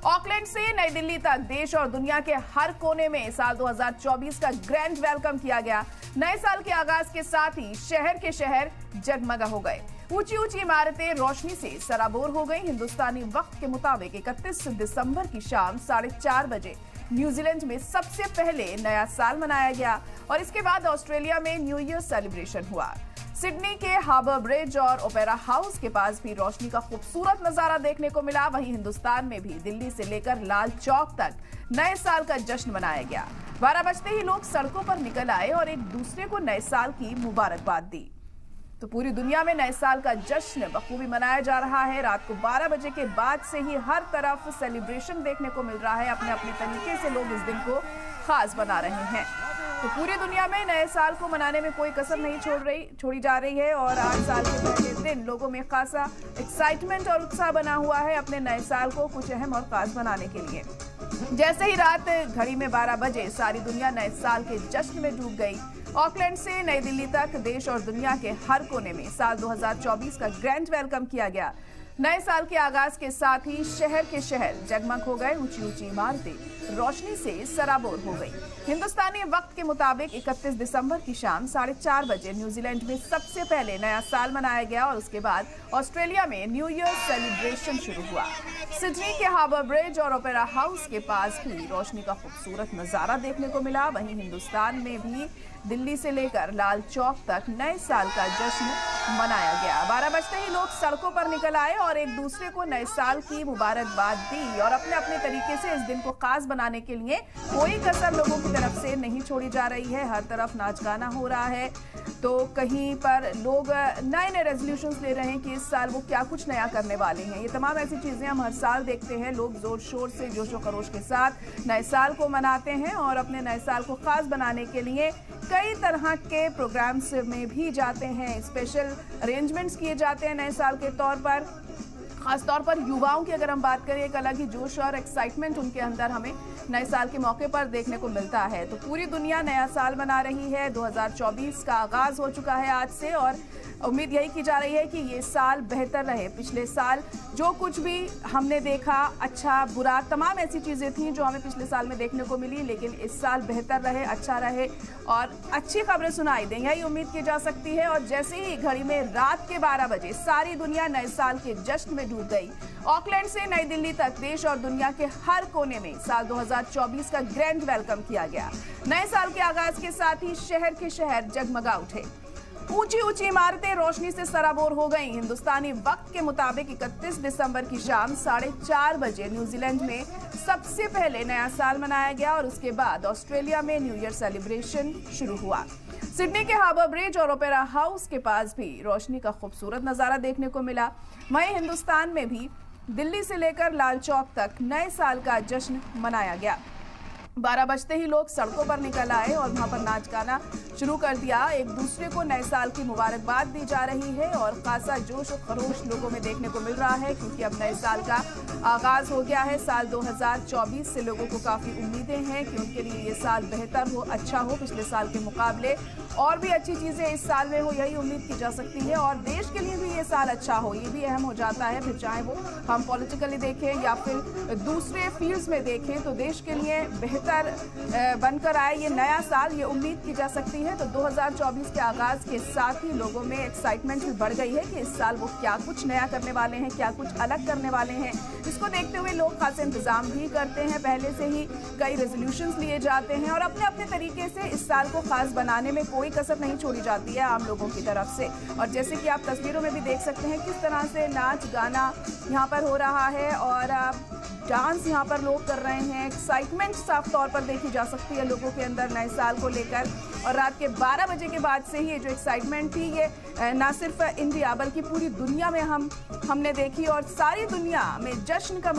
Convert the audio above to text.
Auckland से नई दिल्ली तक देश और दुनिया के हर कोने में साल 2024 का ग्रैंड वेलकम किया गया। नए साल के आगाज के साथ ही शहर के शहर जगमगा हो गए। ऊंची ऊंची इमारतें रोशनी से सराबोर हो गई। हिंदुस्तानी वक्त के मुताबिक 31 दिसंबर की शाम 4:30 बजे न्यूजीलैंड में सबसे पहले नया साल मनाया गया और इसके बाद ऑस्ट्रेलिया में न्यू ईयर सेलिब्रेशन हुआ। सिडनी के हार्बर ब्रिज और ओपेरा हाउस के पास भी रोशनी का खूबसूरत नजारा देखने को मिला। वहीं हिंदुस्तान में भी दिल्ली से लेकर लाल चौक तक नए साल का जश्न मनाया गया। 12 बजते ही लोग सड़कों पर निकल आए और एक दूसरे को नए साल की मुबारकबाद दी। तो पूरी दुनिया में नए साल का जश्न बखूबी मनाया जा रहा है। रात को 12 बजे के बाद से ही हर तरफ सेलिब्रेशन देखने को मिल रहा है। अपने अपने तरीके से लोग इस दिन को खास बना रहे हैं। तो पूरी दुनिया में नए साल को मनाने में कोई कसर नहीं छोड़ी जा रही है और 8 साल के पहले दिन लोगों में खासा एक्साइटमेंट और उत्साह बना हुआ है अपने नए साल को कुछ अहम और खास बनाने के लिए। जैसे ही रात घड़ी में 12 बजे सारी दुनिया नए साल के जश्न में डूब गई। ऑकलैंड से नई दिल्ली तक देश और दुनिया के हर कोने में साल 2024 का ग्रैंड वेलकम किया गया। नए साल के आगाज के साथ ही शहर के शहर जगमग हो गए। ऊंची ऊंची इमारतें रोशनी से सराबोर हो गई। हिंदुस्तानी वक्त के मुताबिक 31 दिसंबर की शाम 4:30 बजे न्यूजीलैंड में सबसे पहले नया साल मनाया गया और उसके बाद ऑस्ट्रेलिया में न्यू ईयर सेलिब्रेशन शुरू हुआ। सिडनी के हार्बर ब्रिज और ओपेरा हाउस के पास भी रोशनी का खूबसूरत नजारा देखने को मिला। वहीं हिंदुस्तान में भी दिल्ली से लेकर लाल चौक तक नए साल का जश्न मनाया गया। 12 बजते ही लोग सड़कों पर निकल आए और एक दूसरे को नए साल की मुबारकबाद दी और अपने अपने तरीके से इस दिन को खास बनाने के लिए कोई कसर लोगों की तरफ से नहीं छोड़ी जा रही है। हर तरफ नाच गाना हो रहा है तो कहीं पर लोग नए नए रेजोल्यूशंस ले रहे हैं कि इस साल वो क्या कुछ नया करने वाले हैं। ये तमाम ऐसी चीजें हम हर साल देखते हैं। लोग जोर शोर से जोशो खरोश के साथ नए साल को मनाते हैं और अपने नए साल को खास बनाने के लिए कई तरह के प्रोग्राम्स में भी जाते हैं। स्पेशल अरेंजमेंट्स किए जाते हैं नए साल के तौर पर। खास तौर पर युवाओं की अगर हम बात करें एक अलग ही जोश और एक्साइटमेंट उनके अंदर हमें नए साल के मौके पर देखने को मिलता है। तो पूरी दुनिया नया साल मना रही है। 2024 का आगाज हो चुका है आज से और उम्मीद यही की जा रही है कि ये साल बेहतर रहे। पिछले साल जो कुछ भी हमने देखा अच्छा बुरा तमाम ऐसी चीजें थी जो हमें पिछले साल में देखने को मिली, लेकिन इस साल बेहतर रहे, अच्छा रहे और अच्छी खबरें सुनाई दें, यही उम्मीद की जा सकती है। और जैसे ही घड़ी में रात के 12 बजे सारी दुनिया नए साल के जश्न में डूब गई। ऑकलैंड से नई दिल्ली तक देश और दुनिया के हर कोने में साल 2024 का ग्रैंड वेलकम किया गया। नए साल के आगाज के साथ ही शहर के शहर जगमगा उठे। ऊंची ऊंची इमारतें रोशनी से सराबोर हो गईं। हिंदुस्तानी वक्त के मुताबिक 31 दिसंबर की शाम 4:30 बजे न्यूजीलैंड में सबसे पहले नया साल मनाया गया और उसके बाद ऑस्ट्रेलिया में न्यू ईयर सेलिब्रेशन शुरू हुआ। सिडनी के हार्बर ब्रिज और ओपेरा हाउस के पास भी रोशनी का खूबसूरत नजारा देखने को मिला। वहीं हिंदुस्तान में भी दिल्ली से लेकर लाल चौक तक नए साल का जश्न मनाया गया। 12 बजते ही लोग सड़कों पर निकल आए और वहां पर नाच गाना शुरू कर दिया। एक दूसरे को नए साल की मुबारकबाद दी जा रही है और खासा जोश और खरोश लोगों में देखने को मिल रहा है क्योंकि अब नए साल का आगाज हो गया है। साल 2024 से लोगों को काफी उम्मीदें हैं कि उनके लिए ये साल बेहतर हो, अच्छा हो, पिछले साल के मुकाबले और भी अच्छी चीजें इस साल में हो, यही उम्मीद की जा सकती है। और देश के लिए भी ये साल अच्छा हो, ये भी अहम हो जाता है। फिर चाहे वो हम पॉलिटिकली देखें या फिर दूसरे फील्ड्स में देखें तो देश के लिए बेहतर बनकर आए ये नया साल, ये उम्मीद की जा सकती है। तो 2024 के आगाज के साथ ही लोगों में एक्साइटमेंट भी बढ़ गई है कि इस साल वो क्या कुछ नया करने वाले हैं, क्या कुछ अलग करने वाले हैं। इसको देखते हुए लोग खास इंतजाम भी करते हैं। पहले से ही कई रेजोल्यूशंस लिए जाते हैं और अपने अपने तरीके से इस साल को खास बनाने में कोई कसर नहीं छोड़ी जाती है आम लोगों की तरफ से। और जैसे कि आप तस्वीरों में भी देख सकते हैं किस तरह से नाच गाना यहाँ पर हो रहा है और डांस यहाँ पर लोग कर रहे हैं। एक्साइटमेंट साफ तौर पर देखी जा सकती है लोगों के अंदर नए साल को लेकर। और रात के 12 बजे के बाद से ही ये जो एक्साइटमेंट थी ये ना सिर्फ इंडिया बल्कि पूरी दुनिया में हमने देखी और सारी दुनिया में जश्न का